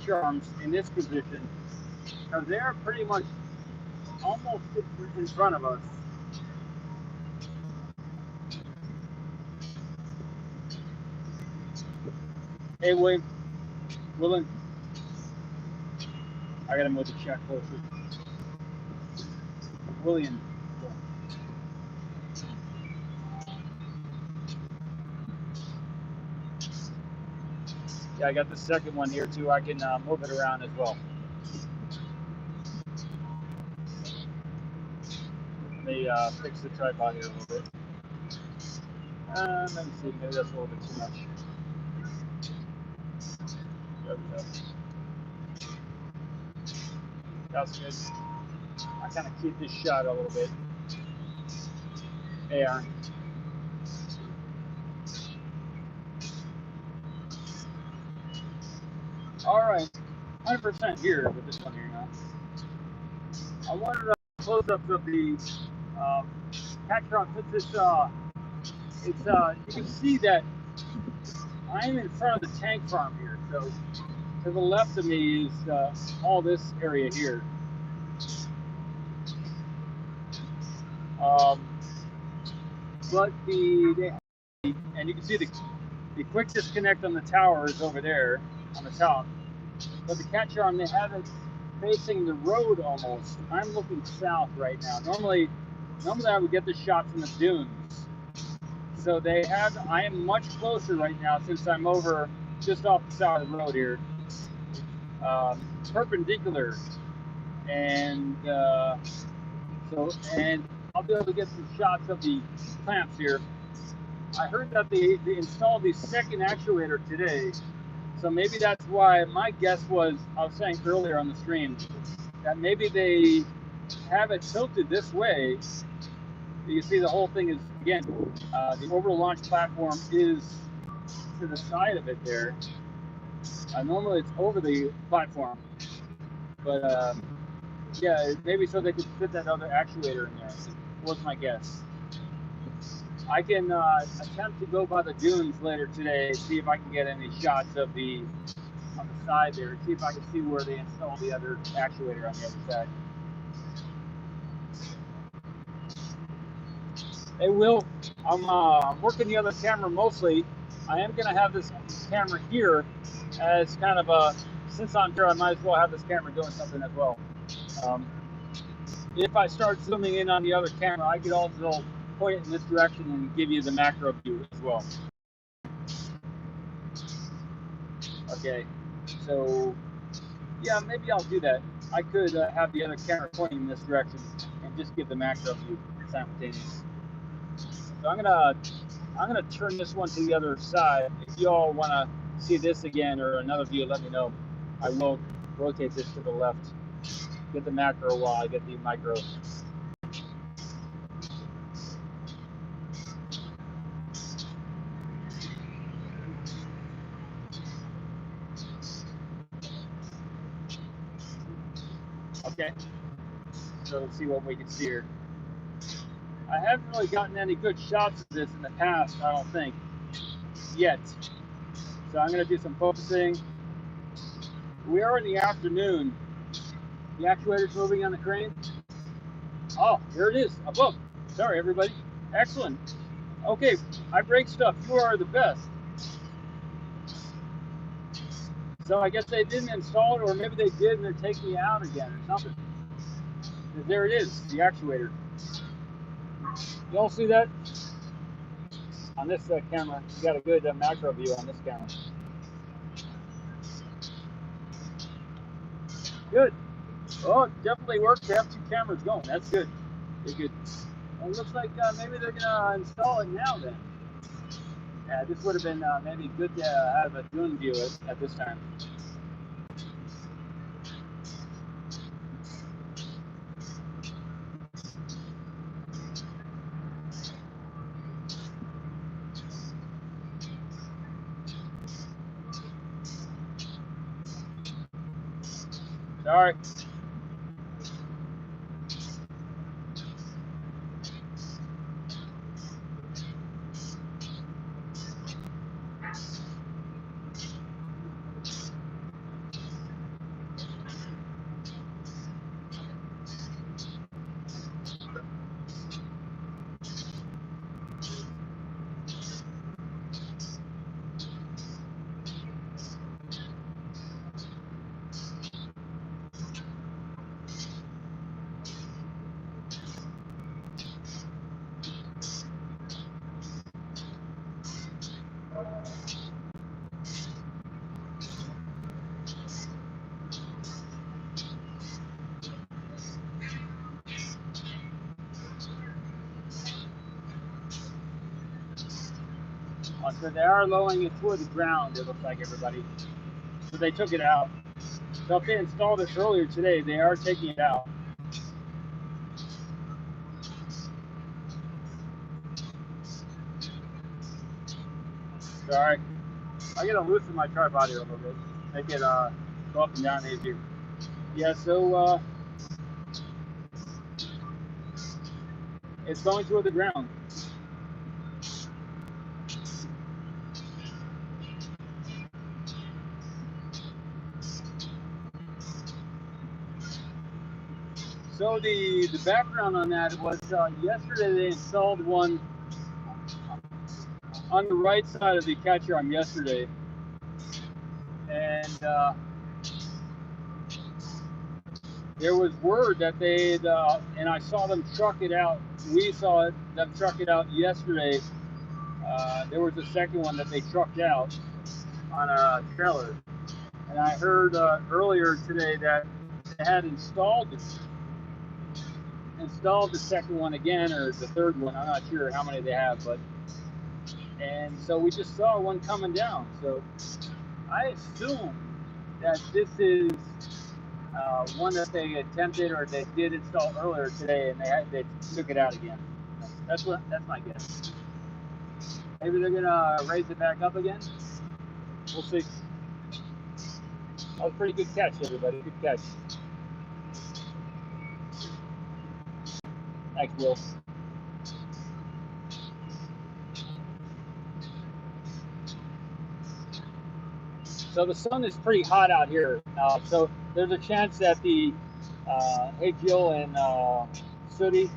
catcher arms in this position because they're pretty much almost in front of us. Hey, William. I gotta move the check closer. William. Yeah, I got the second one here too. I can move it around as well. Let me fix the tripod here a little bit. Let me see, maybe that's a little bit too much. There we go. That's good. I kind of keep this shot a little bit. Hey, Aaron. All right, 100% here with this one here now. I wanted to close up of the catcher arm since you can see that I'm in front of the tank farm here. So to the left of me is all this area here. But and you can see the quick disconnect on the tower is over there on the top. But the catcher arm, they have it facing the road almost. I'm looking south right now. Normally I would get the shot from the dunes. So I am much closer right now since I'm over just off the side of the road here. Perpendicular. And I'll be able to get some shots of the clamps here. I heard that they installed the second actuator today, so maybe that's why. My guess was, I was saying earlier on the stream, that maybe they have it tilted this way. You can see the whole thing is, again, the orbital launch platform is to the side of it there. Normally it's over the platform, but yeah, maybe so they could fit that other actuator in there, was my guess. I can attempt to go by the dunes later today, see if I can get any shots of on the side there, see if I can see where they install the other actuator on the other side. Hey, Will, I'm working the other camera mostly. I am going to have this camera here as kind of a, since I'm here, I might as well have this camera doing something as well. If I start zooming in on the other camera, I could also point it in this direction and give you the macro view as well. Okay, so yeah, maybe I'll do that. I could have the other camera pointing in this direction and just give the macro view simultaneous. So I'm gonna turn this one to the other side. If you all want to see this again or another view, let me know. I will rotate this to the left. Get the macro while I get the micro. Okay, so let's see what we can see here. I haven't really gotten any good shots of this in the past, I don't think, yet. So I'm going to do some focusing. We are in the afternoon. The actuator's moving on the crane. Oh, here it is, above. Sorry, everybody. Excellent. Okay, I break stuff. You are the best. So I guess they didn't install it, or maybe they did and they're taking it out again or something. There it is, the actuator. You all see that? On this camera, you got a good macro view on this camera. Good. Oh, it definitely works to have two cameras going. That's good. Good. Well, it looks like maybe they're gonna install it now then. Yeah, this would have been maybe good to have a dune view at this time. Sorry. So they are lowering it toward the ground, it looks like, everybody. So they took it out. So if they installed this earlier today, they are taking it out. Sorry. I gotta loosen my tripod here a little bit. Make it go up and down easier. Yeah, so it's going toward the ground. So the background on that was yesterday they installed one on the right side of the catcher arm yesterday, and there was word that they'd and I saw them truck it out. We saw them truck it out yesterday. There was a second one that they trucked out on a trailer, and I heard earlier today that they had installed the second one again, or the third one. I'm not sure how many they have, and so we just saw one coming down. So I assume that this is one that they attempted or they did install earlier today, and they took it out again. That's my guess. Maybe they're gonna raise it back up again. We'll see. That was a pretty good catch, everybody. Good catch. Thanks, Will. So the sun is pretty hot out here. So there's a chance that the hey Jill and Sooty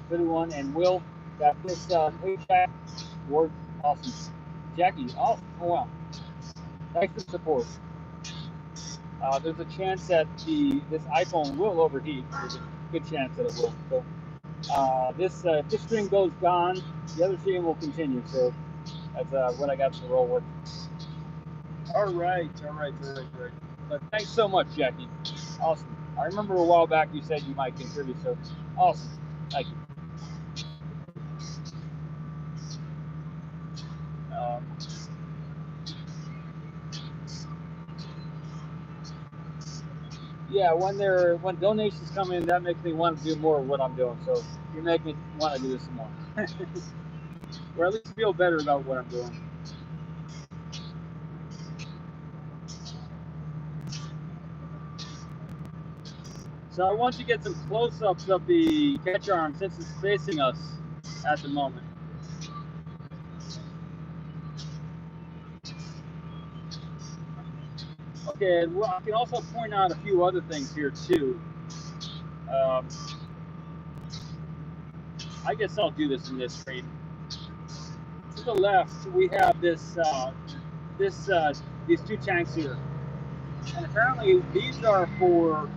One and Will got this hey Jack Ward, awesome. Jackie, oh wow. Thanks for the support. There's a chance that this iPhone will overheat. There's a good chance that it will. So if this string goes gone, the other string will continue. So that's what I got to roll with. All right. But thanks so much, Jackie. Awesome. I remember a while back you said you might contribute, so awesome. Thank you. Yeah, when donations come in, that makes me want to do more of what I'm doing. So you make me want to do this some more, or at least feel better about what I'm doing. So I want to get some close-ups of the catch arm since it's facing us at the moment. Okay, well, I can also point out a few other things here too. I guess I'll do this in this screen. To the left, we have these two tanks here, and apparently these are for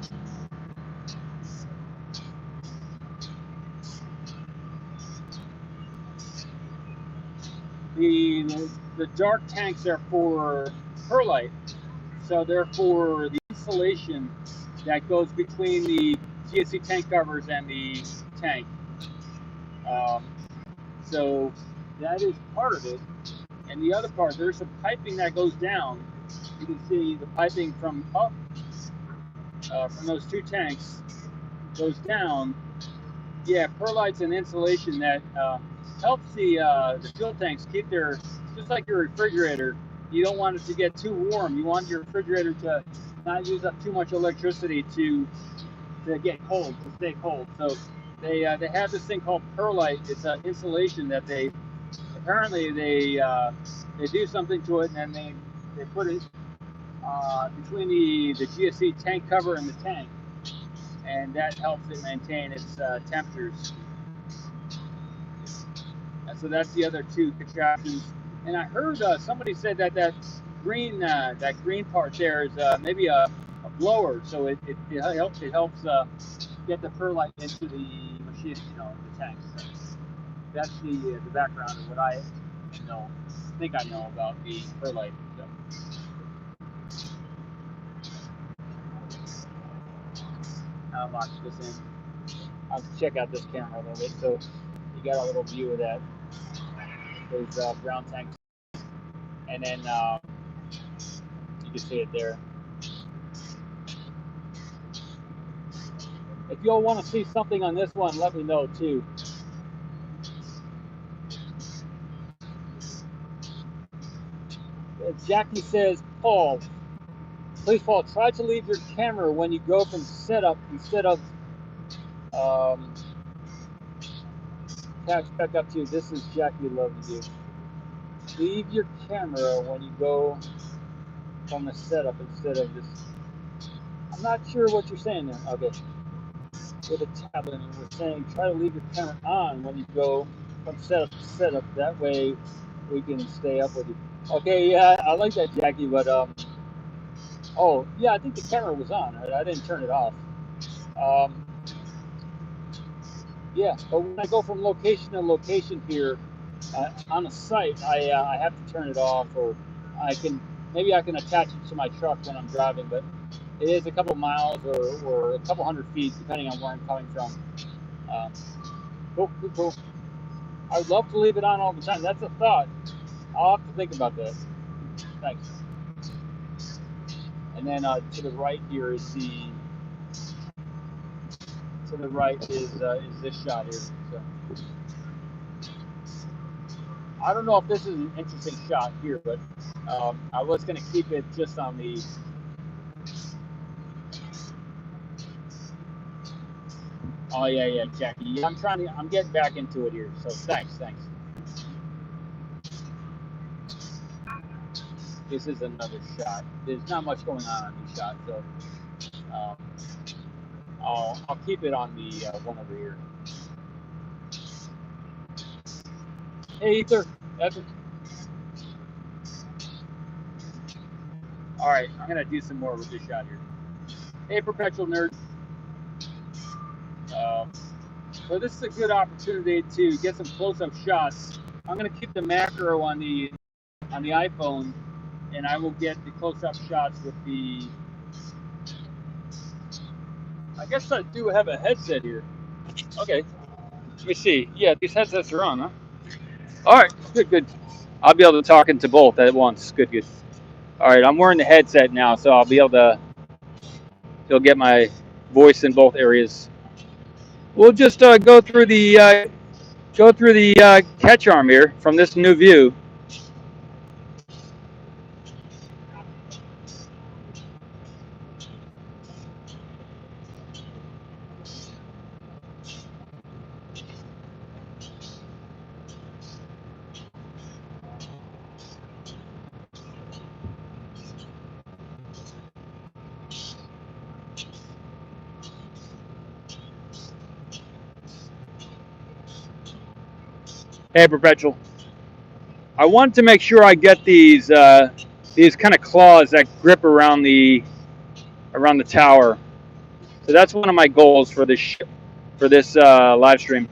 the dark tanks are for perlite, so they're for the insulation that goes between the GSC tank covers and the tank. So that is part of it. And the other part, there's some piping that goes down. You can see the piping from up, from those two tanks, goes down. Yeah, perlite's an insulation that helps the fuel tanks keep just like your refrigerator. You don't want it to get too warm. You want your refrigerator to not use up too much electricity to get cold, to stay cold. So they have this thing called perlite. It's an insulation that they do something to it, and then they put it between the GSC tank cover and the tank, and that helps it maintain its temperatures. And so that's the other two contraptions. And I heard somebody said that green part there is maybe a blower, so it helps get the perlite into the machine, the tank. So that's the background of what I think I know about the perlite. So. I'll lock this in. I'll check out this camera a little bit, so you got a little view of that. Those brown tanks. and then you can see it there. If y'all want to see something on this one, let me know too. Jackie says, Paul, please, Paul, try to leave your camera when you go from setup instead of catch back up to you. This is Jackie loving you. Leave your camera when you go from the setup instead of this. I'm not sure what you're saying there. Okay. With a tablet, and we're saying try to leave your camera on when you go from setup to setup. That way we can stay up with you. Okay, yeah, I like that, Jackie, but oh, yeah, I think the camera was on. I didn't turn it off. Um, yeah, but when I go from location to location here on a site, I have to turn it off, or maybe I can attach it to my truck when I'm driving, but it is a couple miles or a couple hundred feet, depending on where I'm coming from. Cool, cool, cool. I would love to leave it on all the time. That's a thought. I'll have to think about that. Thanks. And then to the right here is this shot here. So I don't know if this is an interesting shot here, but I was going to keep it just on the. Oh yeah, Jackie. I'm getting back into it here. So thanks. This is another shot. There's not much going on these shots, so I'll keep it on the one over here. Hey, Ether. All right, I'm gonna do some more with this shot here. Hey, Perpetual Nerd. So this is a good opportunity to get some close-up shots. I'm gonna keep the macro on the iPhone, and I will get the close-up shots with the. I guess I do have a headset here. Okay, let me see. Yeah, these headsets are on, huh? All right, good. I'll be able to talk into both at once. Good. All right, I'm wearing the headset now, so I'll be able to. You'll get my voice in both areas. We'll just go through the catch arm here from this new view. Hey, Perpetual. I wanted to make sure I get these kind of claws that grip around the tower. So that's one of my goals for this live stream.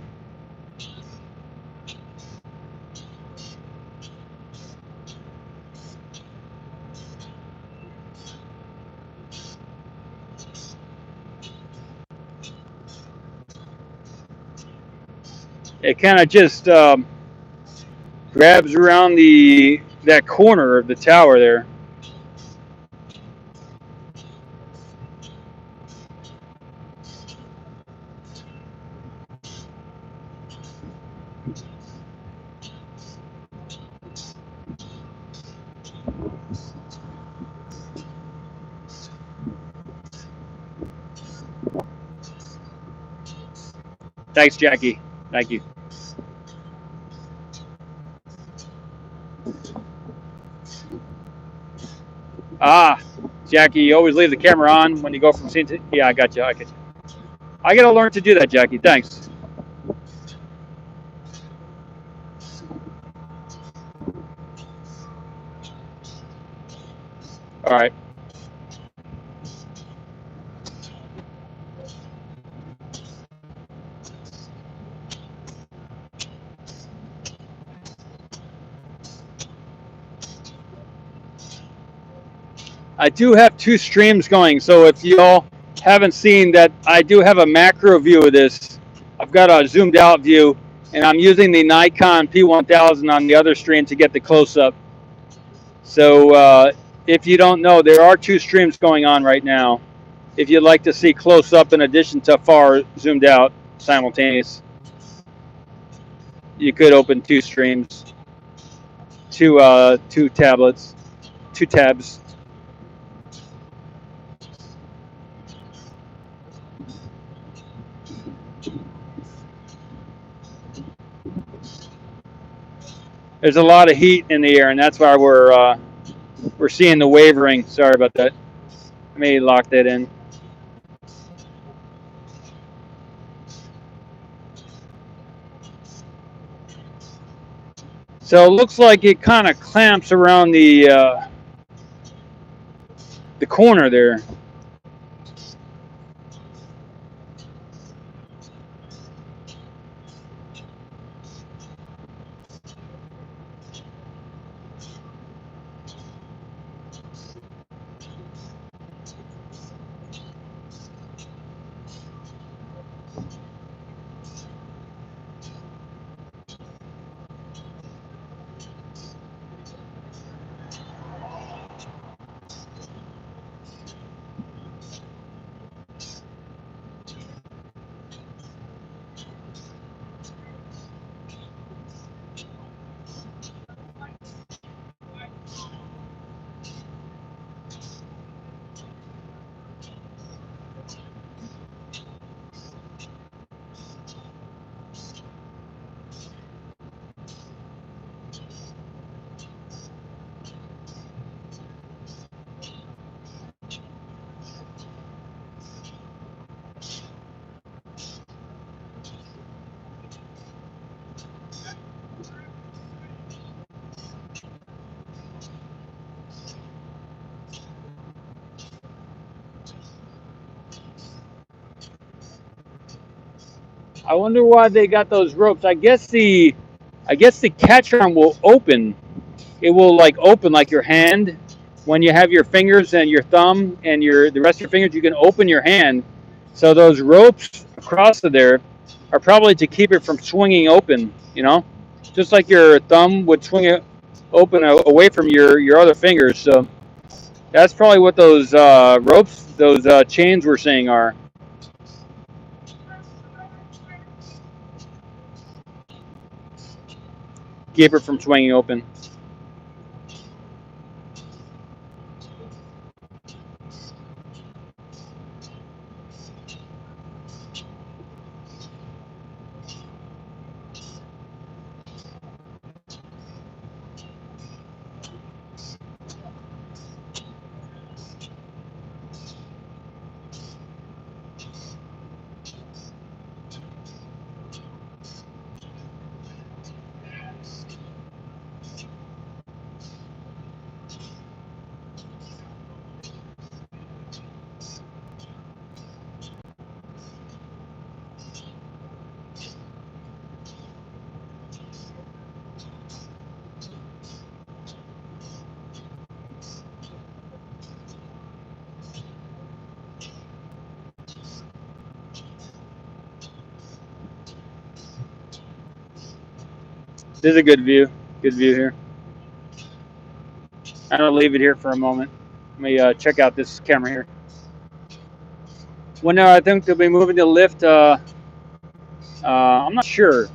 It kind of just grabs around that corner of the tower there. Thanks, Jackie. Thank you. Jackie, you always leave the camera on when you go from scene to. Yeah, I got you. I got to learn to do that, Jackie. Thanks. All right. I do have two streams going, so if y'all haven't seen that, I do have a macro view of this. I've got a zoomed out view, and I'm using the Nikon P1000 on the other stream to get the close-up. So if you don't know, there are two streams going on right now. If you'd like to see close up in addition to far zoomed out simultaneous, you could open two streams, two tablets, two tabs. There's a lot of heat in the air, and that's why we're seeing the wavering. Sorry about that. I may lock that in. So it looks like it kind of clamps around the corner there. I wonder why they got those ropes. I guess the catch arm will open. It will like open like your hand. When you have your fingers and your thumb and the rest of your fingers, you can open your hand. So those ropes across there are probably to keep it from swinging open. Just like your thumb would swing it open away from your other fingers. So that's probably what those ropes, those chains we're saying are. Keep it from swinging open. This is a good view. Good view here. I'm gonna leave it here for a moment. Let me check out this camera here. When I think they'll be moving the lift, I'm not sure.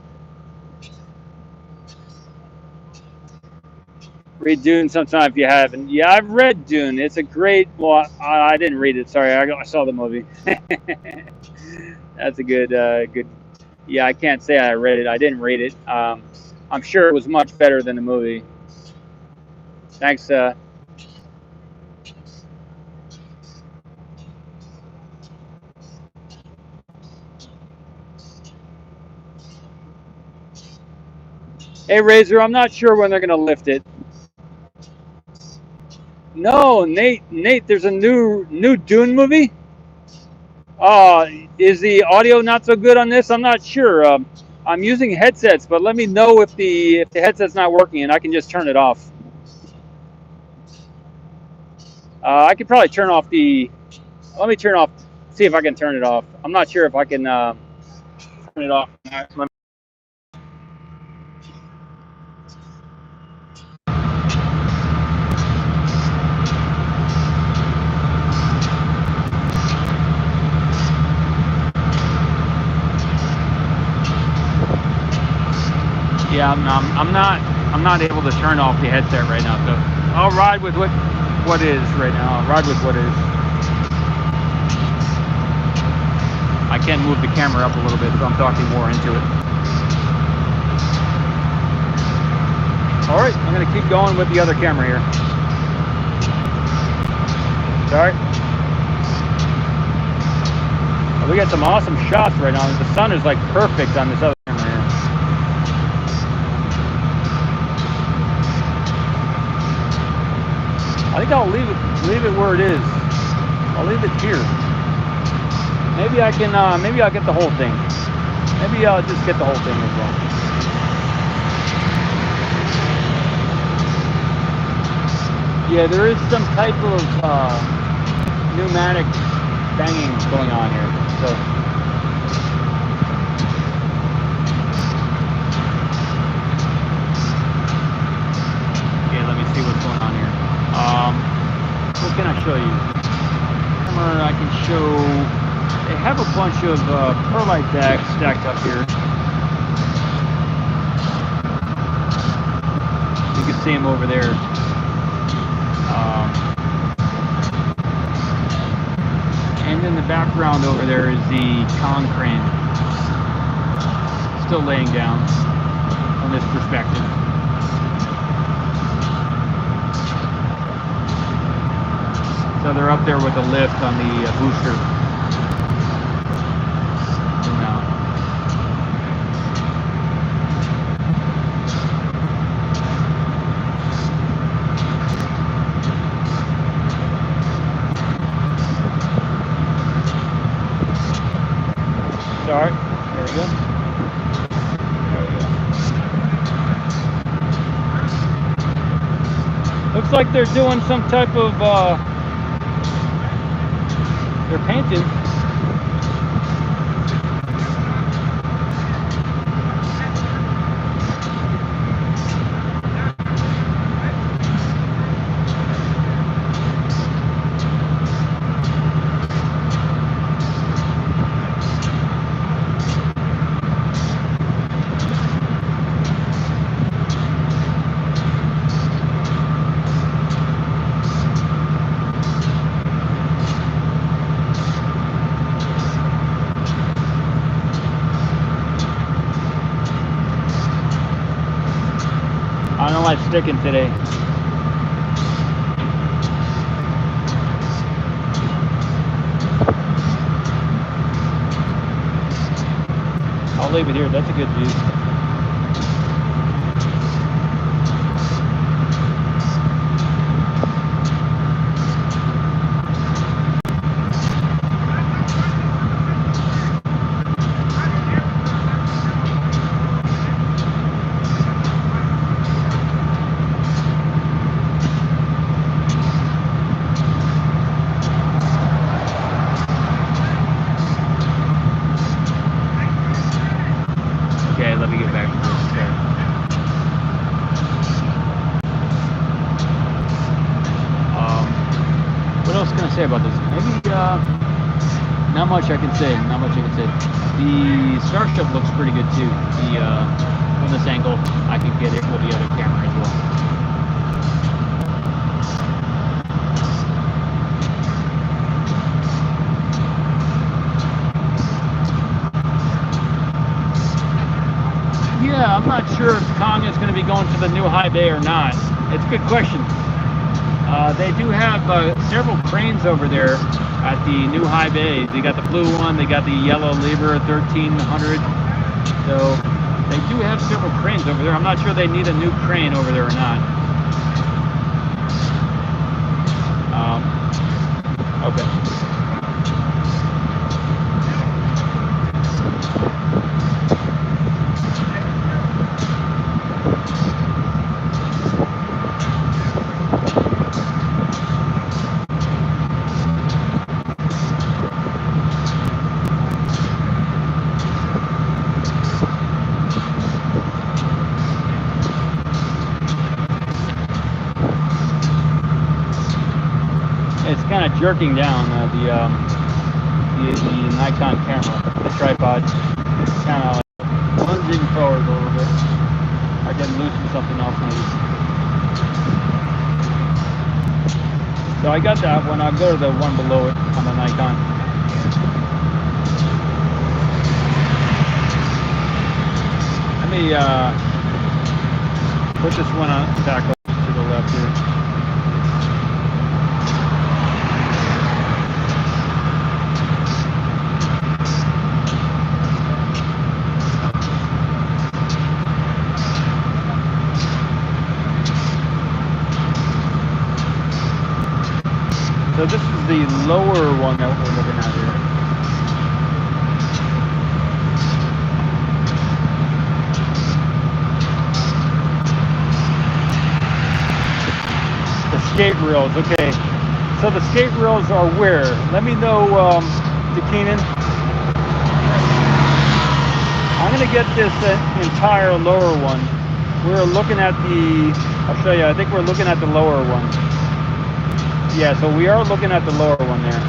Read Dune sometime if you haven't. Yeah, I've read Dune. It's a great. Well, I didn't read it. Sorry, I saw the movie. That's a good. Yeah, I can't say I read it. I didn't read it. I'm sure it was much better than the movie. Thanks. Hey, Razor, I'm not sure when they're gonna lift it. No, Nate, there's a new Dune movie. Is the audio not so good on this? I'm not sure. I'm using headsets, but let me know if the headset's not working, and I can just turn it off. I could probably turn off the. Let me turn off. See if I can turn it off. I'm not sure if I can turn it off. Yeah, I'm not able to turn off the headset right now, so I'll ride with what is right now. I'll ride with what is. I can move the camera up a little bit, so I'm talking more into it. All right, I'm gonna keep going with the other camera here. Sorry. Oh, we got some awesome shots right now. The sun is like perfect on this other camera here. I think I'll leave it where it is. I'll leave it here. Maybe I can. Maybe I'll get the whole thing. Maybe I'll just get the whole thing as well. Yeah, there is some type of pneumatic banging going on here. So okay, let me see what's going on here. What can I show you? Camera, I can show. They have a bunch of perlite bags stacked up here. You can see them over there. And in the background over there is the con crane, still laying down from this perspective. So they're up there with a lift on the booster. Start. There we go. There we go. Looks like they're doing some type of they're painting. I don't know why it's sticking today. I'll leave it here. That's a good view. Okay, let me get back to this there. What else can I say about this? Maybe not much I can say. Not much I can say. The Starship looks pretty good too. From this angle, I can get it with the other camera as well. Yeah, I'm not sure if Kong is going to be going to the new high bay or not. It's a good question. They do have several cranes over there at the new high bay. They got the blue one, they got the yellow Lever 1300. So they do have several cranes over there. I'm not sure they need a new crane over there or not. Okay. It's kind of jerking down the Nikon camera, the tripod. It's kind of like lunging forward a little bit. I can loosen something else maybe. So I got that one. I'll go to the one below it on the Nikon. Let me put this one on back up to the left here. So this is the lower one that we're looking at here. The skate reels, okay. So the skate reels are where? Let me know, Keenan. I'm gonna get this entire lower one. We're looking at the, I'll show you, I think we're looking at the lower one. Yeah, so we are looking at the lower one there.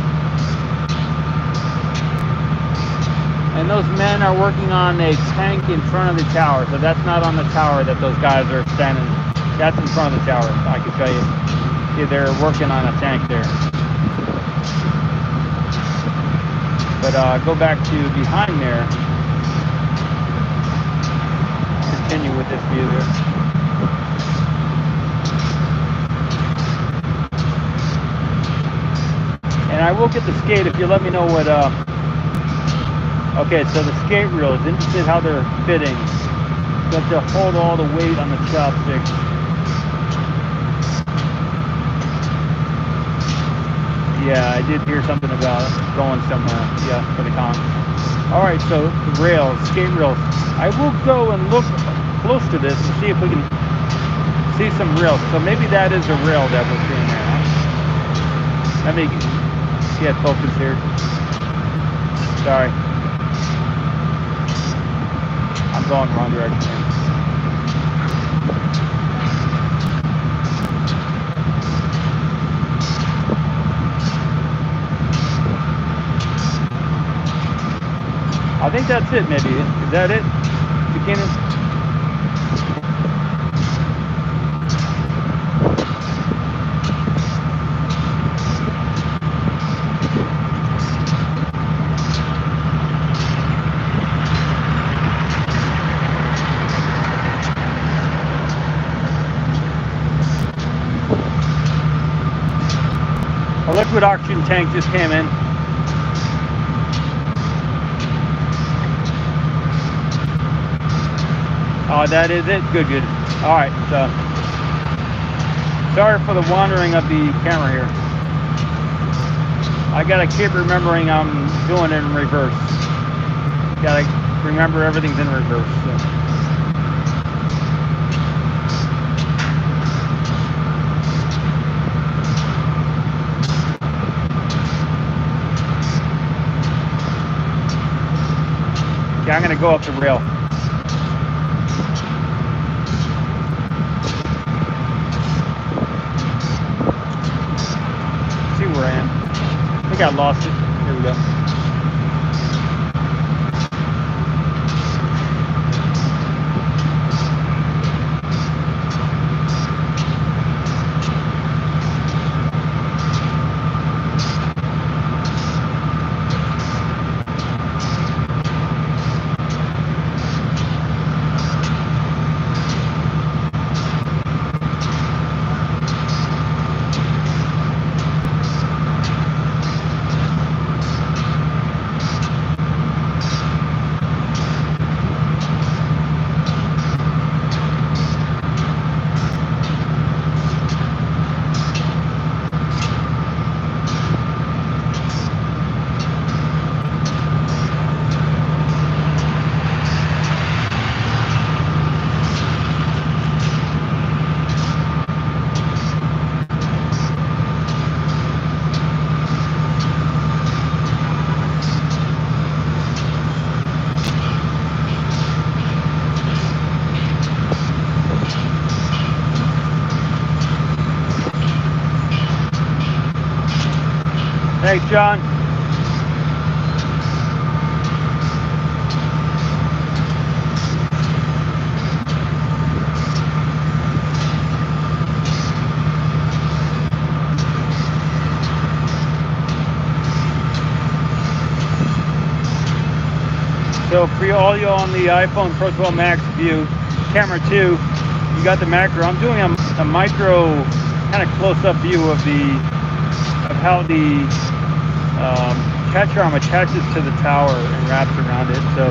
And those men are working on a tank in front of the tower. So that's not on the tower that those guys are standing. That's in front of the tower, I can tell you. Yeah, they're working on a tank there. But go back to behind there. Continue with this view there. And I will get the skate if you let me know what, okay, so the skate reels, interested how they're fitting. You have to hold all the weight on the chopsticks. Yeah, I did hear something about going somewhere, yeah, for the con. All right, so the rails, skate reels. I will go and look close to this and see if we can see some rails. So maybe that is a rail that we're seeing there, huh? Let me get focus here. Sorry. I'm going the wrong direction. I think that's it, maybe. Is that it, Buchanan? A liquid oxygen tank just came in. Oh, that is it? Good, good. All right, so sorry for the wandering of the camera here. I gotta keep remembering I'm doing it in reverse. Gotta remember everything's in reverse. So. Okay, I'm gonna go up the rail. See where I am. I think I lost it. Here we go. Thanks, John. So for all you on the iPhone Pro 12 Max view, camera 2, you got the macro. I'm doing a micro kind of close-up view of how the catcher arm attaches to the tower and wraps around it. So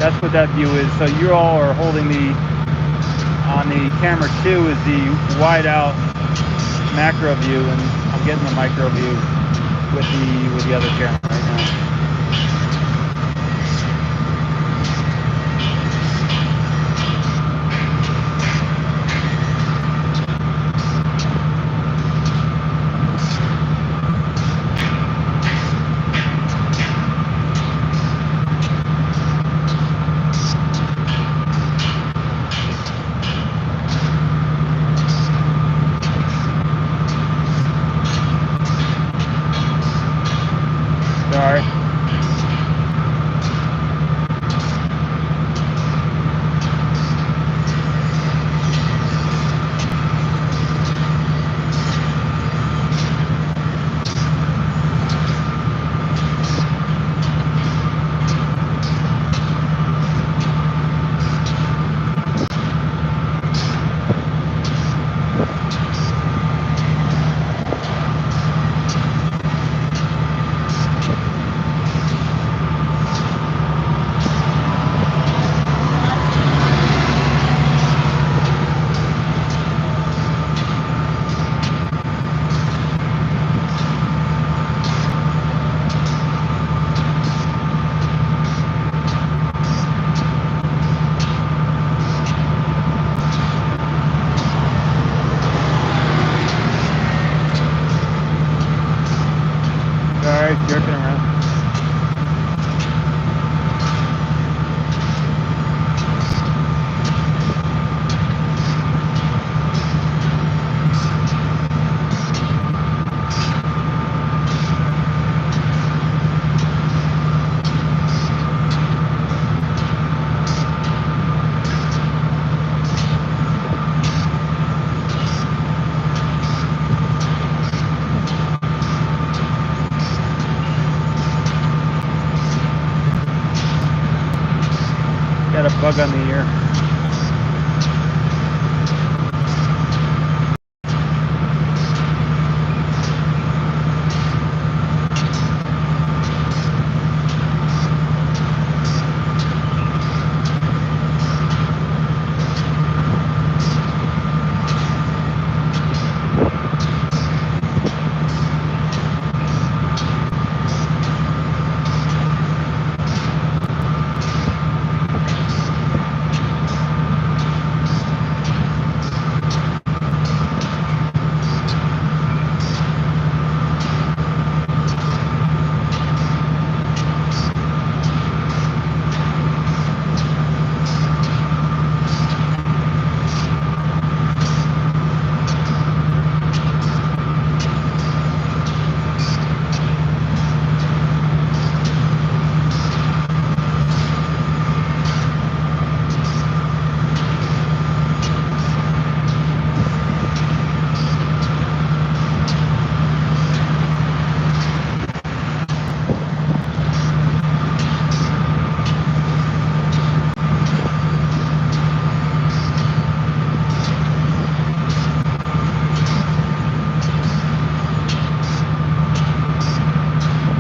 that's what that view is. So you all are holding on the camera 2 is the wide out macro view, and I'm getting the micro view with the other camera right now. Sorry. Alright, jerking around. Got a bug on the ear.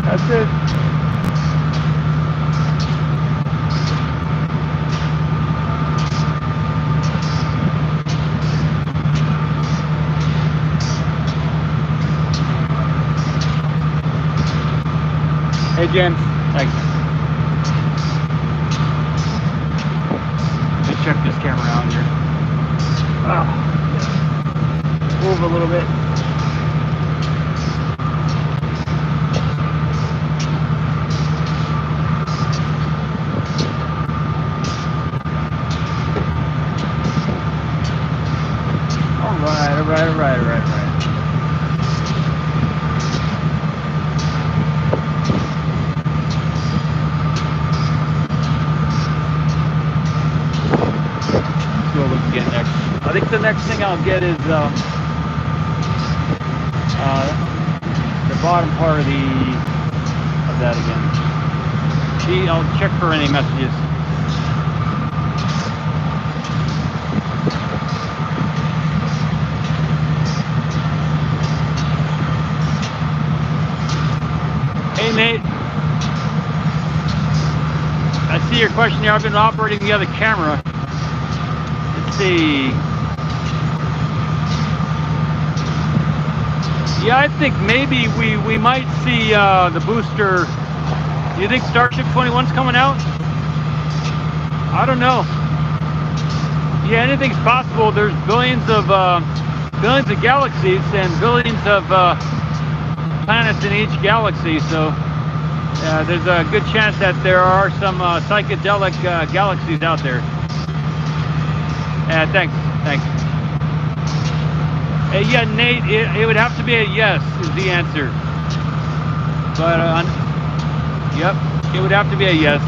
That's it. Hey James, thanks. Let me check this camera out here. Move a little bit. All right. What we can get next. I think the next thing I'll get is the bottom part of that again. see. I'll check for any messages. Hey Nate, I see your question here. I've been operating the other camera. Let's see. Yeah, I think maybe we might see the booster. Do you think Starship 21's coming out? I don't know. Yeah, anything's possible. There's billions of galaxies and billions of planets in each galaxy, so there's a good chance that there are some psychedelic galaxies out there. Thanks. Yeah, Nate, it would have to be a yes is the answer. But yep, it would have to be a yes.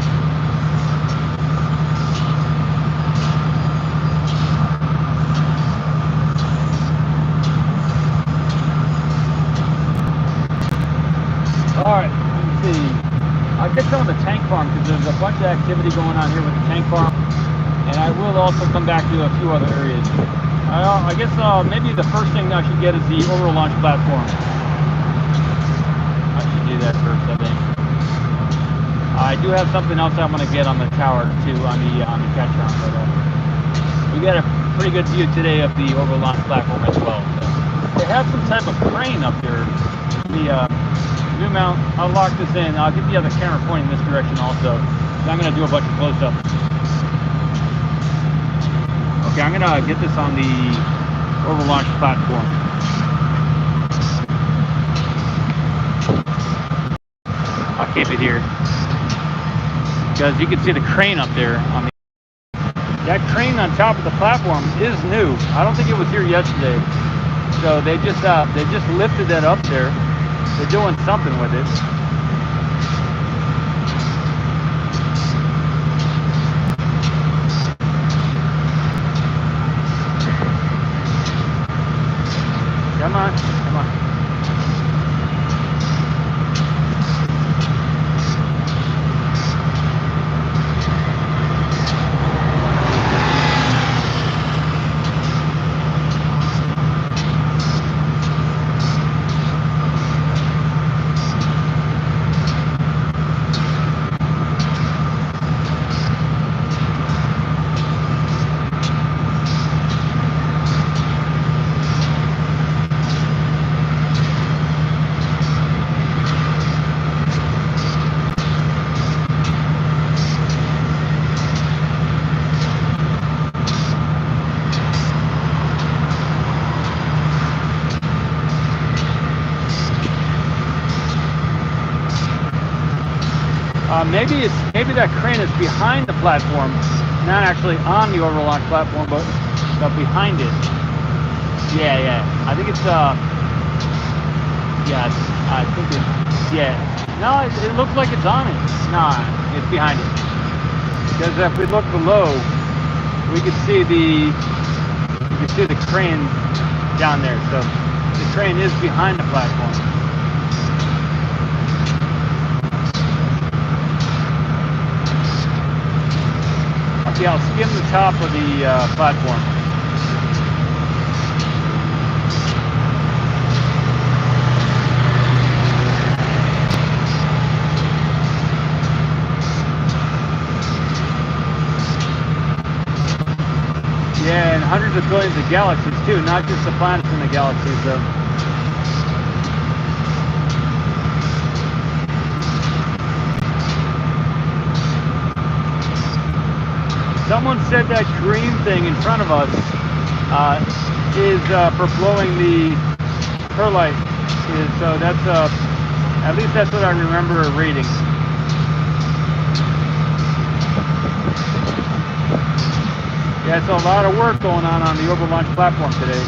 All right, let's see. I'll get some of the tank farm because there's a bunch of activity going on here with the tank farm, and I will also come back to a few other areas. I guess maybe the first thing I should get is the orbital launch platform. I should do that first, I think. I do have something else I want to get on the tower too, on the catch-on, but we got a pretty good view today of the orbital launch platform as well. So they have some type of crane up there. The zoom out, I'll lock this in. I'll get the other camera pointing this direction also. I'm going to do a bunch of close-ups. Okay, I'm going to get this on the orbital launch platform. I'll keep it here. Because you can see the crane up there. That crane on top of the platform is new. I don't think it was here yesterday. So they just lifted that up there. They're doing something with it. Come on. Maybe that crane is behind the platform, not actually on the orbital launch platform, but behind it. Yeah. I think it's yeah. I think it's No, it looks like it's on it. Nah, it's behind it. Because if we look below, we can see the crane down there. So the crane is behind the platform. Yeah, I'll skim the top of the platform. Yeah, and hundreds of billions of galaxies too, not just the planets in the galaxies though. Someone said that green thing in front of us is for blowing the perlite. So that's at least that's what I remember reading. Yeah, it's a lot of work going on the orbital launch platform today.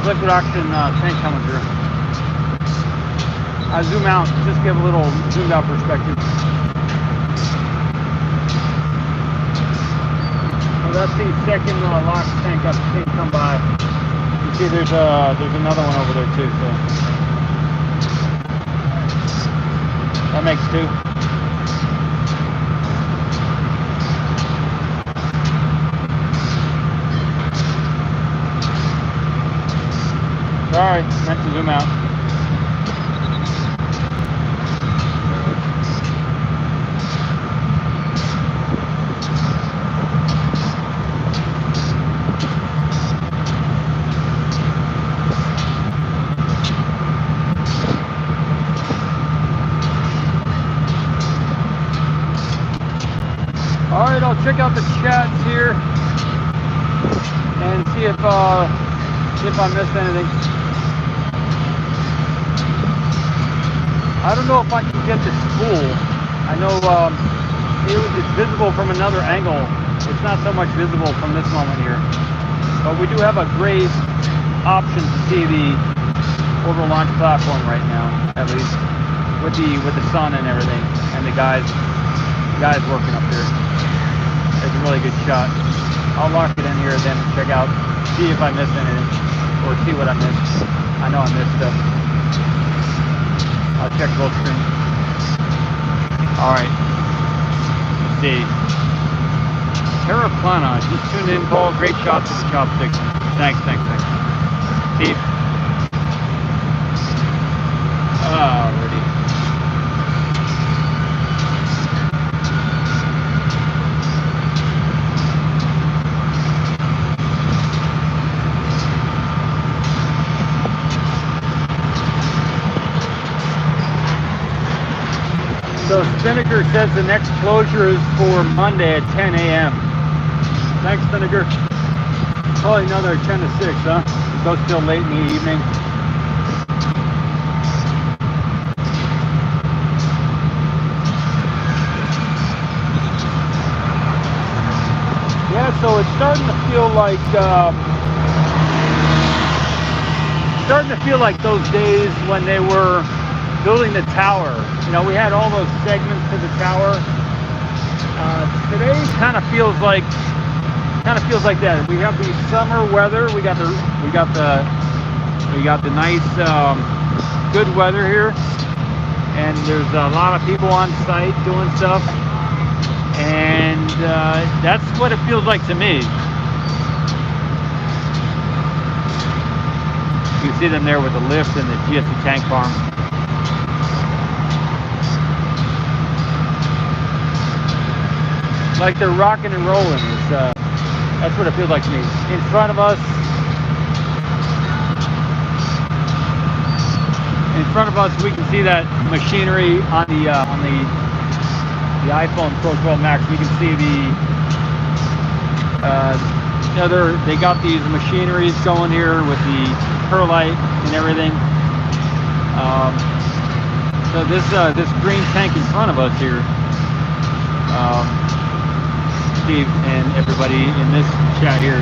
liquid oxygen tank coming through. I zoom out, just give a little zoomed out perspective. So that's the second lock tank I've seen come by. You see there's another one over there too, so that makes two. Sorry, meant to zoom out. All right, I'll check out the chats here and see if I missed anything. I don't know if I can get this spool. I know it's visible from another angle. It's not so much visible from this moment here. But we do have a great option to see the orbital launch platform right now, at least with the sun and everything, and the guys working up there. It's a really good shot. I'll lock it in here then and check out, see if I missed anything, or see what I missed. I know I missed stuff. I'll check both screens. Alright. Let's see. Terraplana, just tuned in, Paul. Great shots with the chopsticks. Thanks. Steve. Alrighty. So Spinnaker says the next closure is for Monday at 10 a.m. Thanks, Spinnaker. Probably another 10 to 6, huh? It goes till late in the evening. Yeah, so it's starting to feel like those days when they were building the tower. You know, we had all those segments to the tower. Today kind of feels like that. We have the summer weather. We got the nice good weather here, and there's a lot of people on site doing stuff, and that's what it feels like to me. You can see them there with the lift and the GSC tank farm. Like they're rocking and rolling. That's what it feels like to me. In front of us, we can see that machinery on the iPhone Pro 12 Max. We can see they got these machineries going here with the perlite and everything. So this green tank in front of us here. Steve and everybody in this chat here.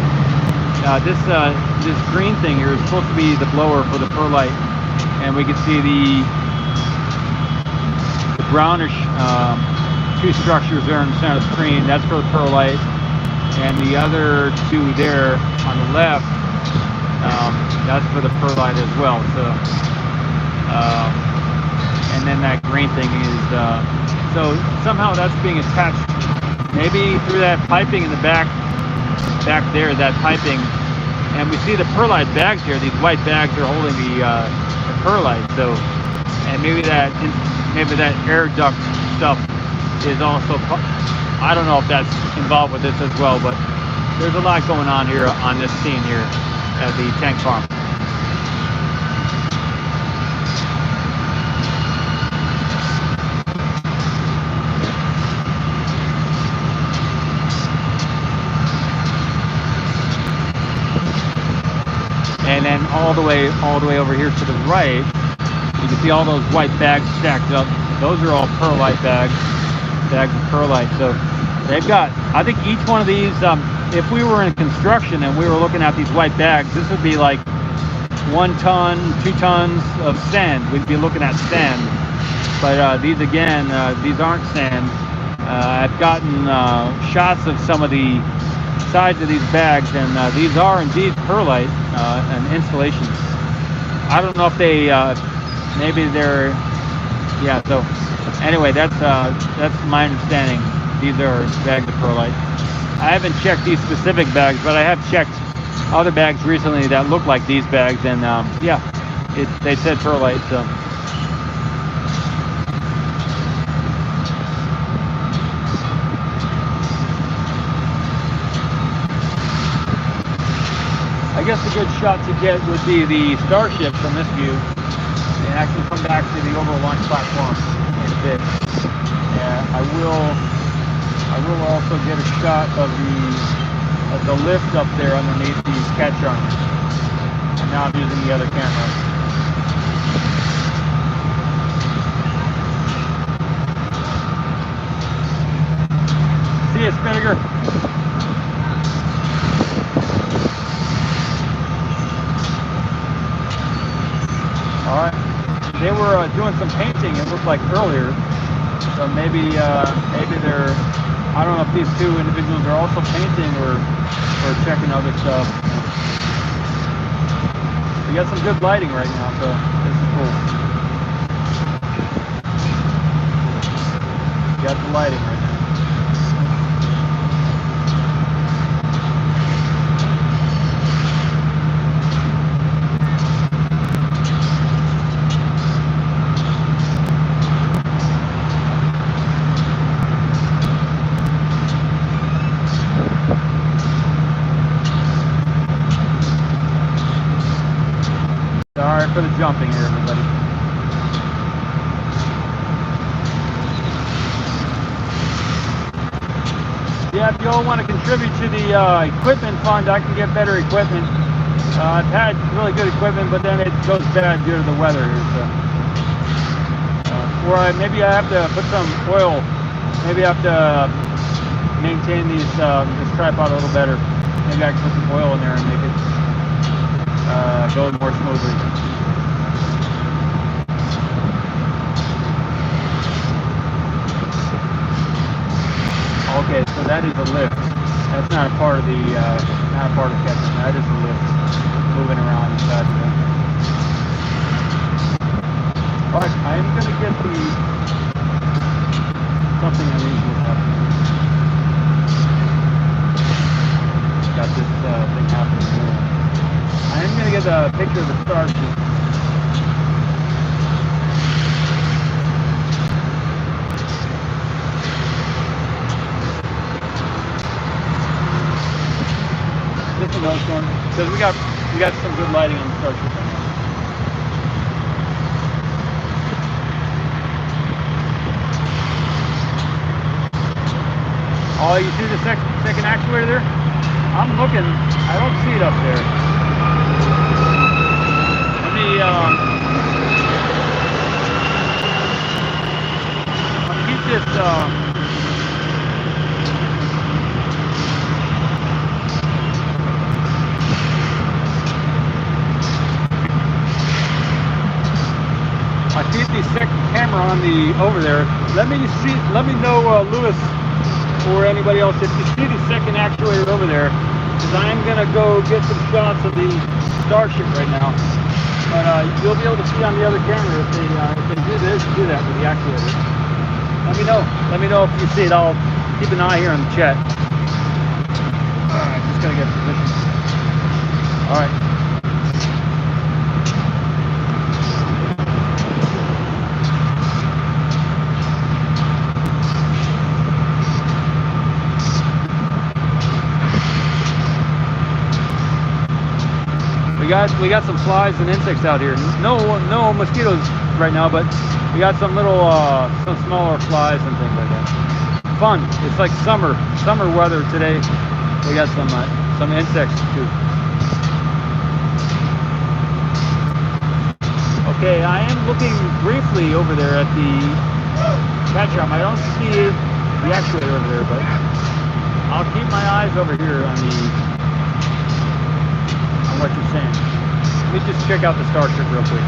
This green thing here is supposed to be the blower for the perlite, and we can see the brownish two structures there in the center of the screen. That's for the perlite, and the other two there on the left, that's for the perlite as well. So, and then that green thing is so somehow that's being attached. Maybe through that piping in the back there, that piping, and we see the perlite bags here. These white bags are holding the perlite. So, and maybe that air duct stuff is also. I don't know if that's involved with this as well, but there's a lot going on here on this scene here at the tank farm. And then all the way over here to the right, you can see all those white bags stacked up. Those are all perlite bags of perlite. So they've got, I think each one of these, if we were in construction and we were looking at these white bags, this would be like 1 ton, 2 tons of sand. We'd be looking at sand. But these again, these aren't sand. I've gotten shots of some of the sides of these bags, and these are indeed perlite and installations. I don't know if they, maybe they're, yeah. So anyway, that's my understanding. These are bags of perlite. I haven't checked these specific bags, but I have checked other bags recently that look like these bags, and yeah, they said perlite. So. I guess a good shot to get would be the Starship from this view, and actually come back to the overall launch platform in a bit. I will also get a shot of the lift up there underneath the catch arm. And now I'm using the other camera. See you, Spinnaker. Alright, they were doing some painting, it looked like earlier, so maybe they're, I don't know if these two individuals are also painting or checking other stuff. We got some good lighting right now, so this is cool. We got the lighting right now. Sorry for the jumping here, everybody. Yeah, if you all want to contribute to the equipment fund, I can get better equipment. I've had really good equipment, but then it goes bad due to the weather here. So, maybe I have to put some oil. Maybe I have to maintain this tripod a little better. Maybe I can put some oil in there and make it go more smoothly. Okay, so that is a lift. That's not a part of the catching. That is a lift moving around inside of it. Alright, I am gonna get something unusual happening. Got this thing happening here. I am going to get a picture of the Starship. Just a snowstorm, because we got some good lighting on the Starship right now. Oh, you see the second actuator there? I'm looking. I don't see it up there. I'll keep this I keep the second camera on over there. Let me know, Lewis or anybody else, if you see the second actuator over there, because I am gonna go get some shots of the Starship right now. But you'll be able to see on the other camera if they do that with the actuator. Let me know. Let me know if you see it. I'll keep an eye here on the chat. Alright, just gotta get position. Alright. We got some flies and insects out here. No mosquitoes right now, but we got some little some smaller flies and things like that. Fun. It's like summer weather today. We got some insects too. Okay, I am looking briefly over there at the catch arm. I don't see the actuator over there, but I'll keep my eyes over here on what you're saying. Let me just check out the Starship real quick.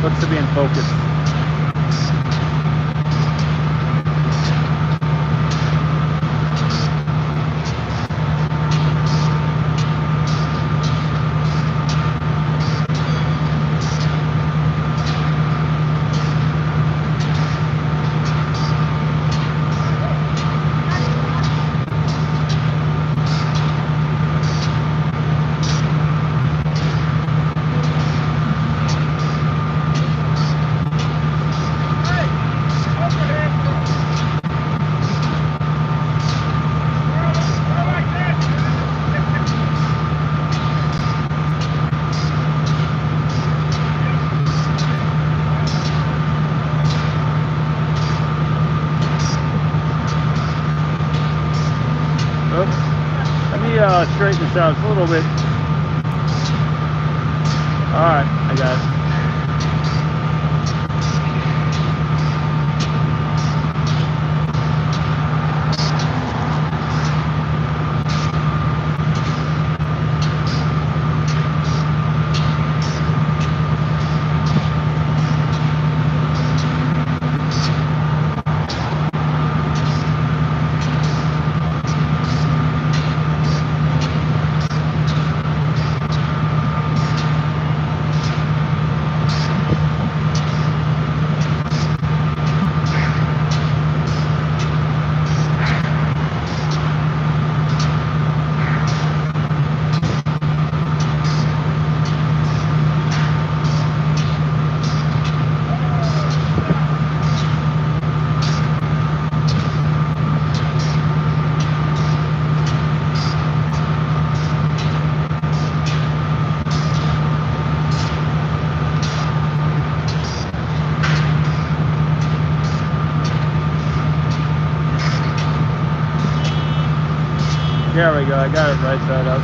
Looks to be in focus. Straighten this out a little bit. All right, I got it. There we go, I got it right side up.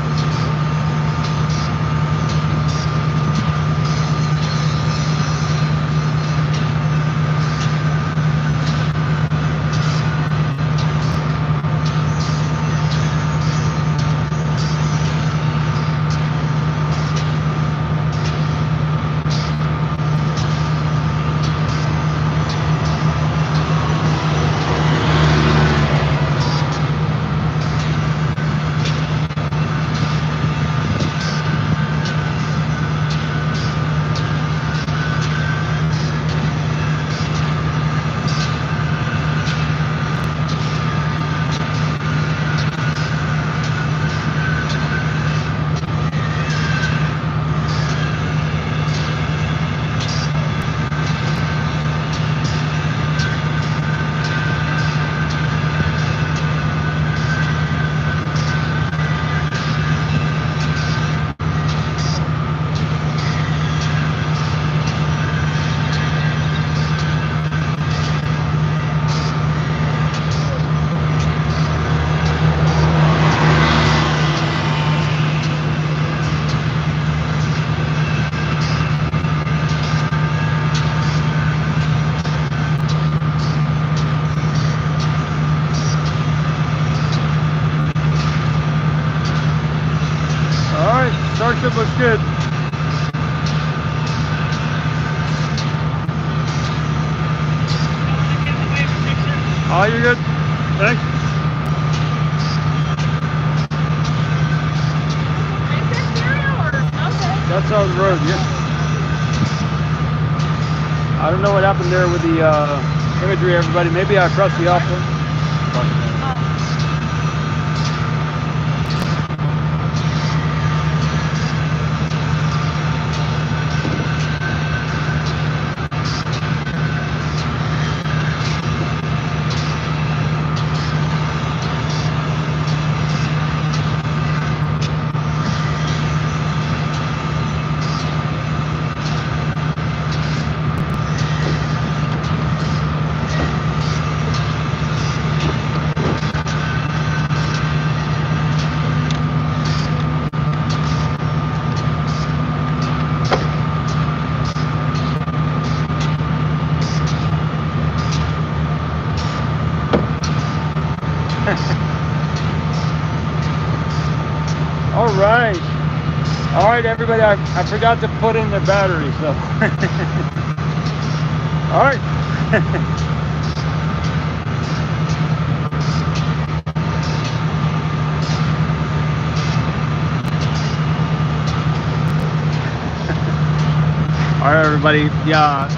Starship looks good. Oh, you're good. Thanks. That's on the road, yeah. I don't know what happened there with the imagery, everybody. Maybe I pressed the off one. All right. All right, everybody. I forgot to put in the battery, so. All right. All right, everybody. Yeah,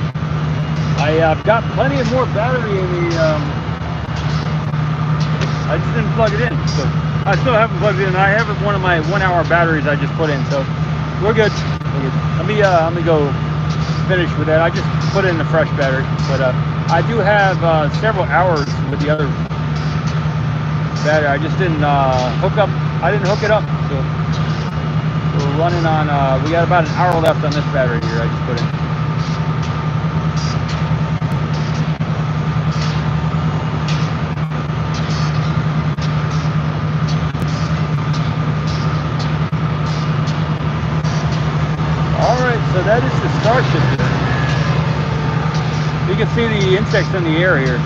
I've got plenty of more battery in the. I just didn't plug it in, so I still haven't plugged it in. I have one of my 1 hour batteries I just put in, so we're good. We're good. Let me go finish with that. I just put in the fresh battery, but I do have several hours with the other battery. I just didn't hook up. I didn't hook it up, so we're running on. We got about an hour left on this battery here. I just put in. So that is the Starship there. You can see the insects in the air here.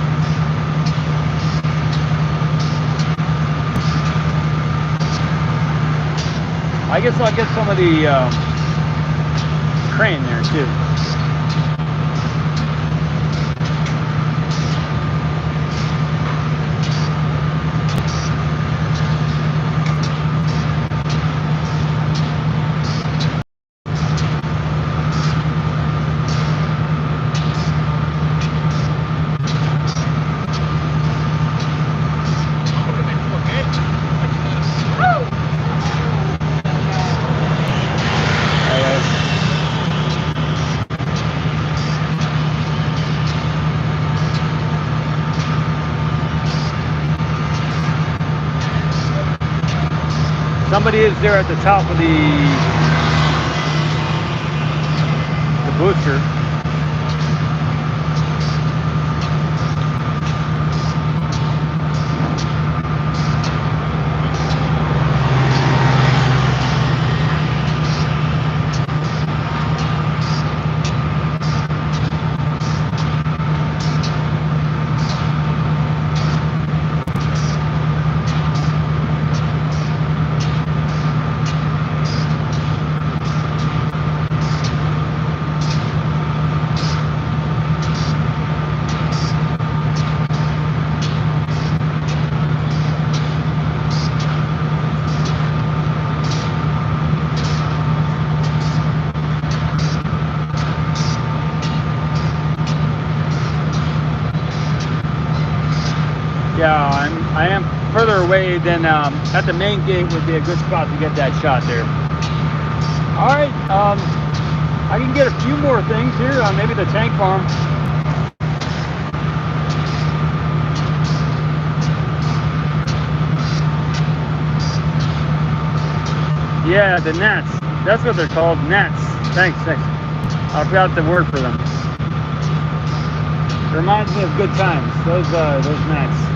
I guess I'll get some of the crane there too. Somebody is there at the top of the booster. Yeah, I am further away than at the main gate would be a good spot to get that shot there. All right, I can get a few more things here on maybe the tank farm. Yeah, the gnats. That's what they're called, gnats. Thanks. I forgot the word for them. It reminds me of good times. Those gnats.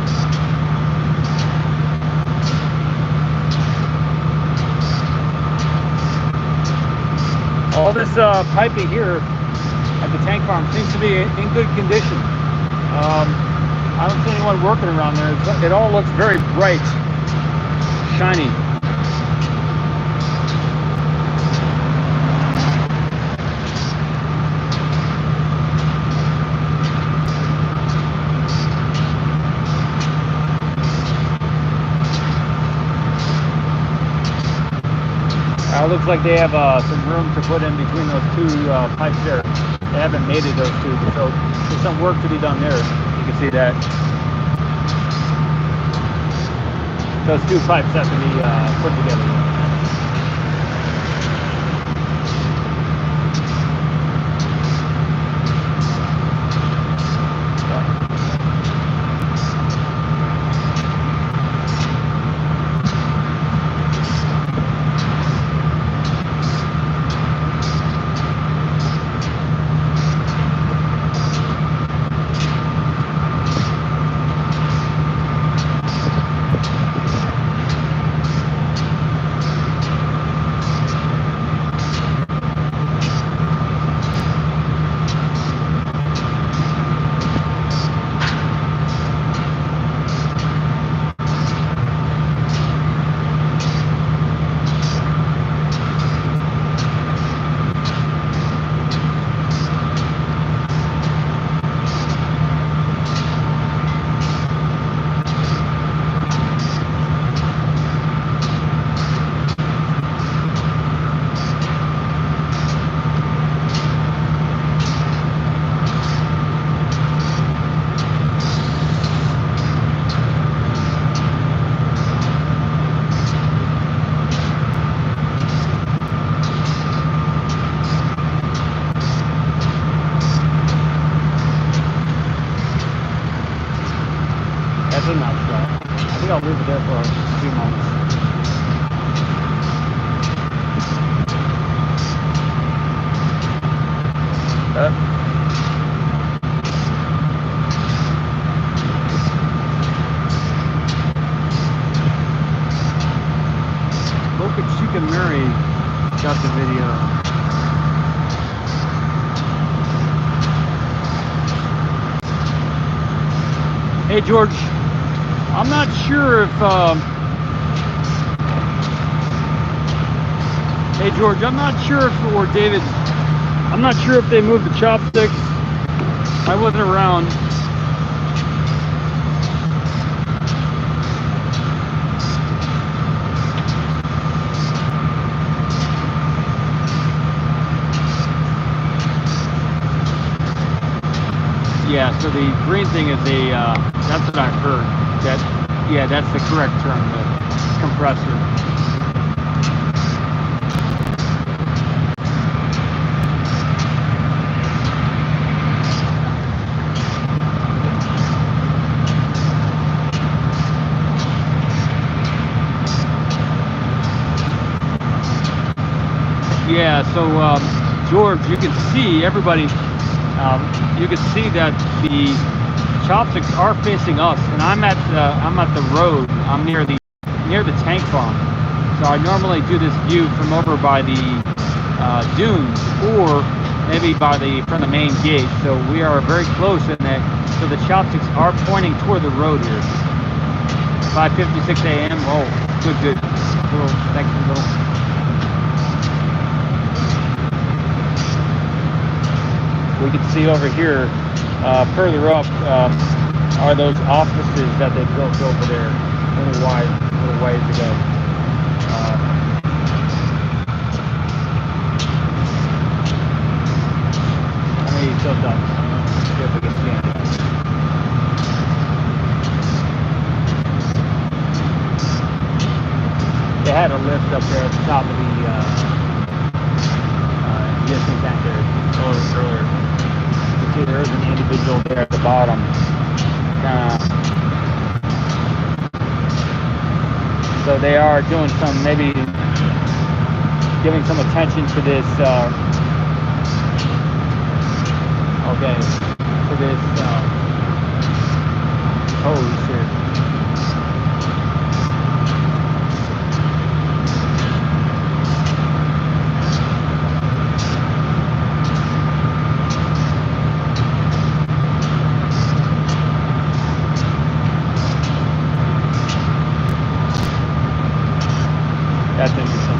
All this piping here at the tank farm seems to be in good condition. I don't see anyone working around there. It all looks very bright, shiny. Looks like they have some room to put in between those two pipes there. They haven't mated those two, so there's some work to be done there. You can see that. Those two pipes have to be put together. and Mary got the video. Hey George, I'm not sure if hey George, I'm not sure if, or David, I'm not sure if they moved the chopsticks. I wasn't around. Yeah, so the green thing is a, that's what I heard. That, yeah, that's the correct term, the compressor. Yeah, so George, you can see everybody. You can see that the chopsticks are facing us, and I'm at the road. I'm near the tank farm. So I normally do this view from over by the dunes, or maybe from the main gate. So we are very close in that. So the chopsticks are pointing toward the road here. 5:56 a.m. Oh, good. Thanks, little. We can see over here, further up, are those offices that they built over there a little ways ago. How many tilt up? See if we can see anything. They had a lift up there at the top of the existing tank there earlier. See, there is an individual there at the bottom. So they are doing some, maybe giving some attention to this, hose here. That's interesting.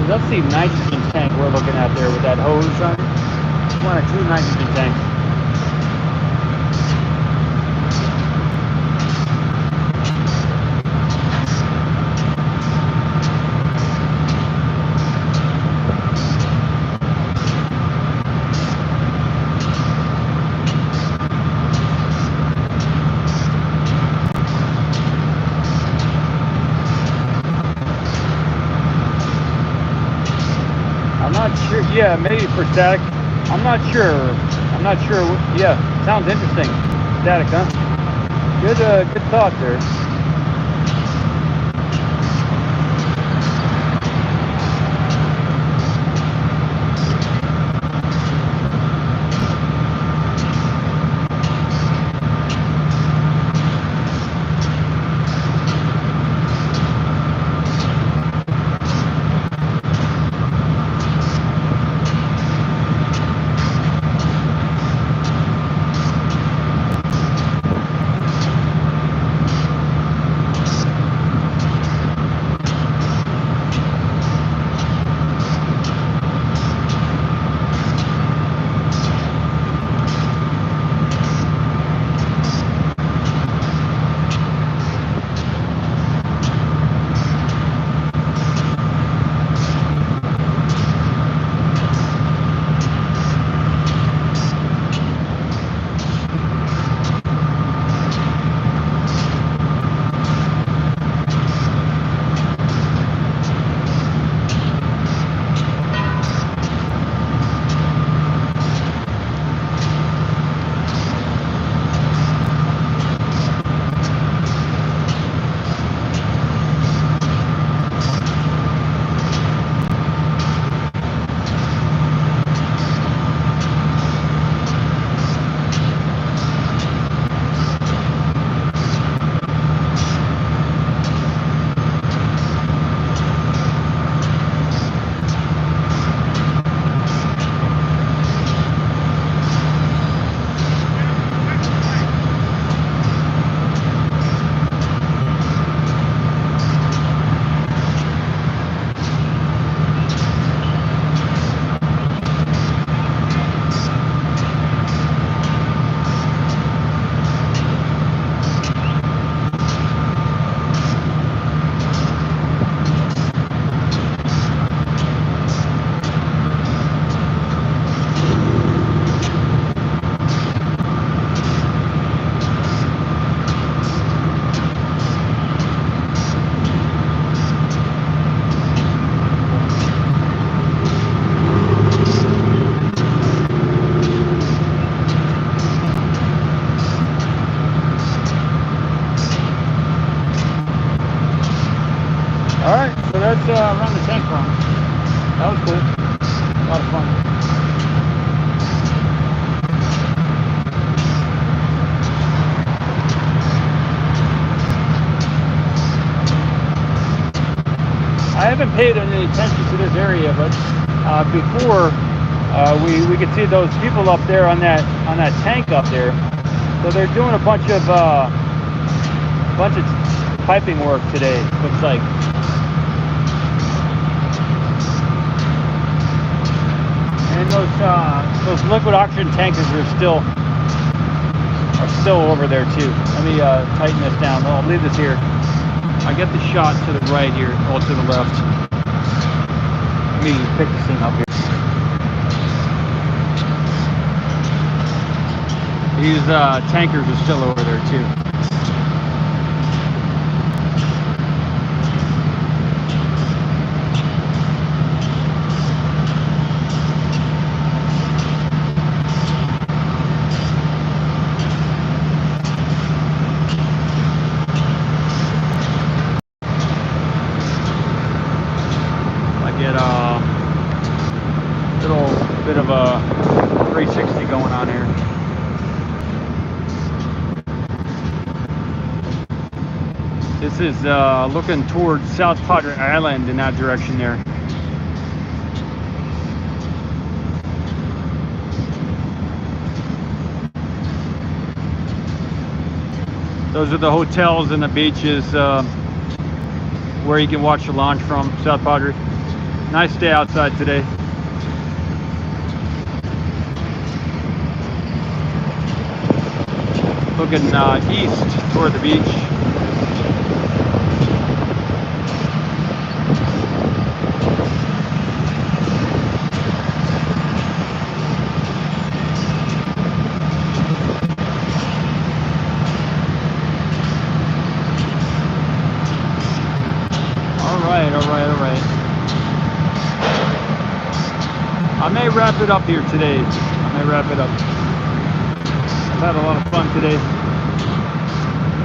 That's the nitrogen tank we're looking at there with that hose on. It's one of 2 nitrogen tanks. I'm not sure. Yeah, maybe for static. I'm not sure. Yeah, sounds interesting. Static, huh? Good thought there. haven't paid any attention to this area, but before we could see those people up there on that tank up there. So they're doing a bunch of piping work today. Looks like. And those liquid oxygen tankers are still over there too. Let me tighten this down. I'll leave this here. I get the shot to the right here, or to the left. Let me pick this thing up here. These tankers are still over there too. Get a little bit of a 360 going on here. This is looking towards South Padre Island in that direction there. Those are the hotels and the beaches where you can watch the launch from South Padre. Nice day outside today. Looking east toward the beach. All right. I may wrap it up here today. I've had a lot of fun today.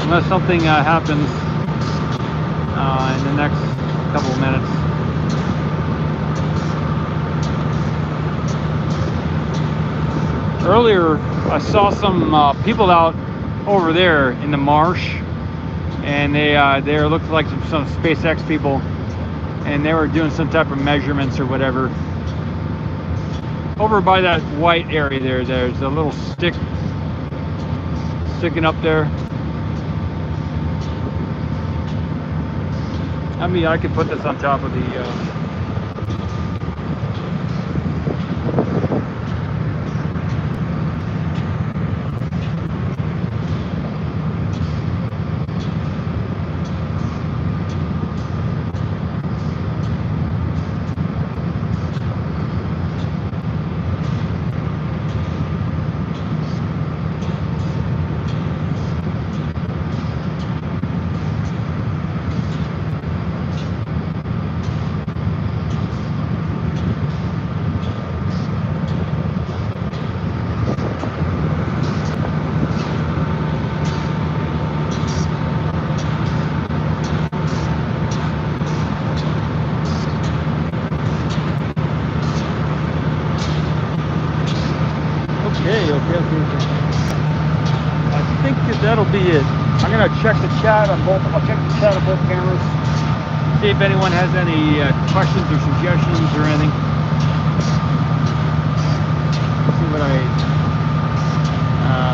Unless something happens in the next couple of minutes. Earlier, I saw some people out over there in the marsh, and they looked like some SpaceX people, and they were doing some type of measurements or whatever. Over by that white area there's a little stick sticking up there. I mean, I could put this on top of the Okay. I think that'll be it. I'm gonna check the chat on both. I'll check the chat on both cameras. See if anyone has any questions or suggestions or anything. Let's see what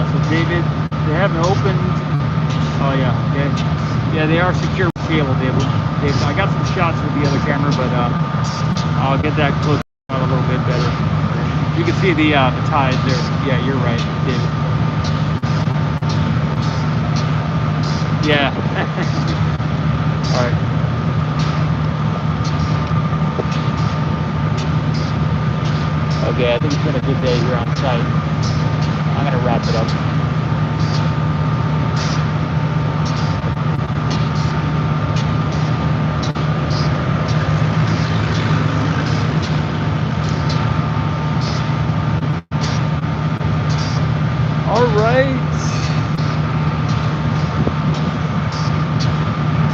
so David, they haven't opened. Oh yeah, they are secure with cable, David. I got some shots with the other camera, but I'll get that close out a little bit better. You can see the ties there. Yeah, you're right, David. Yeah. All right. Okay, I think it's been a good day here on site. I'm gonna wrap it up.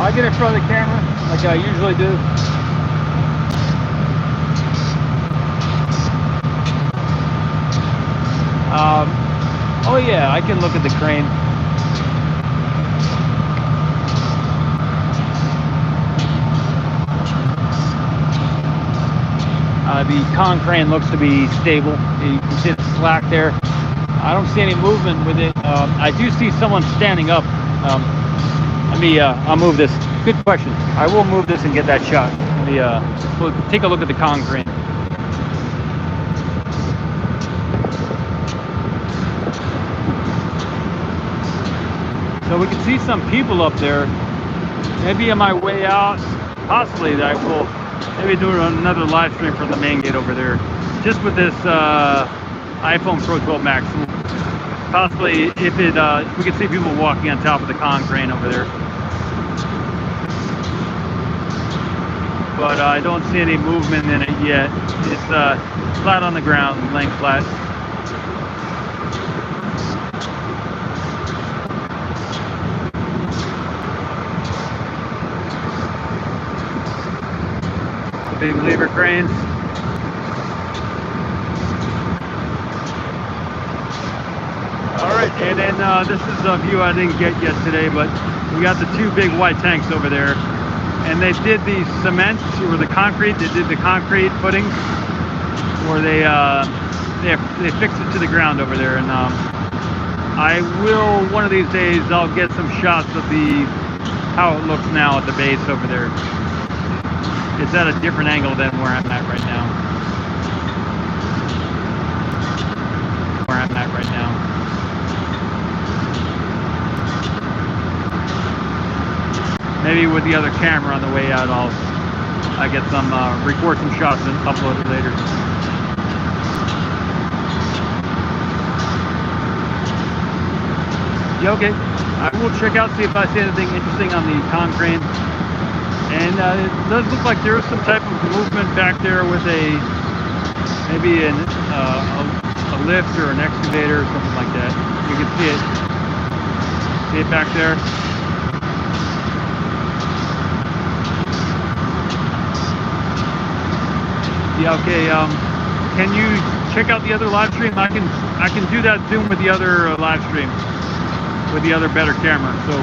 I get in front of the camera like I usually do. Oh yeah, I can look at the crane. The con crane looks to be stable. You can see the slack there. I don't see any movement with it. I do see someone standing up. I'll move this. Good question. I will move this and get that shot. We'll take a look at the con crane. So we can see some people up there. Maybe on my way out, possibly that I will maybe do another live stream from the main gate over there, just with this iPhone Pro 12 Max. Possibly, if it, we can see people walking on top of the con crane over there. But I don't see any movement in it yet. It's flat on the ground, laying flat. Big lever cranes. All right, and then this is a view I didn't get yet today, but we got the two big white tanks over there, and they did the cement or the concrete. They did the concrete footings, or they fixed it to the ground over there. And I will one of these days. I'll get some shots of how it looks now at the base over there. It's at a different angle than where I'm at right now. Maybe with the other camera on the way out, I get some record some shots and upload it later. Yeah, okay. I will check out, see if I see anything interesting on the con crane. And it does look like there is some type of movement back there with maybe a lift or an excavator or something like that. You can see it. See it back there. Yeah, okay. Can you check out the other live stream? I can do that Zoom with the other live stream with the other better camera. So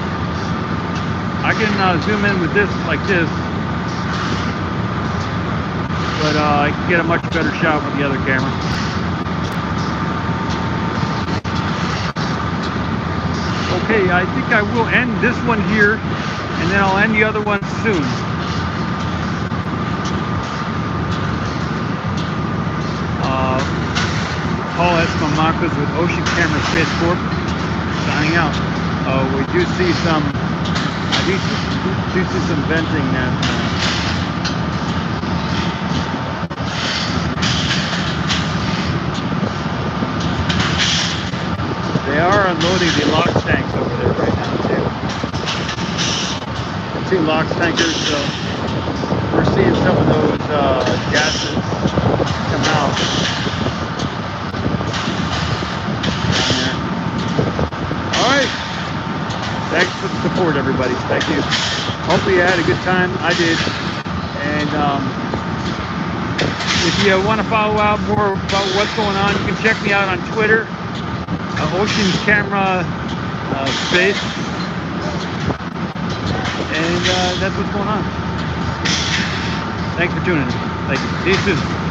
I can zoom in with this like this, but I can get a much better shot with the other camera. Okay, I think I will end this one here, and then I'll end the other one soon. Paul S Mamakos with Ocean Camera Space Corp. Signing out. We do see some. I do see some venting now. They are unloading the LOX tanks over there right now too. 2 LOX tankers, so we're seeing some of those gases come out. Alright. Thanks for the support, everybody. Thank you. Hopefully you had a good time. I did. And if you want to follow out more about what's going on, you can check me out on Twitter. Ocean Camera Space. And that's what's going on. Thanks for tuning in. Thank you. See you soon.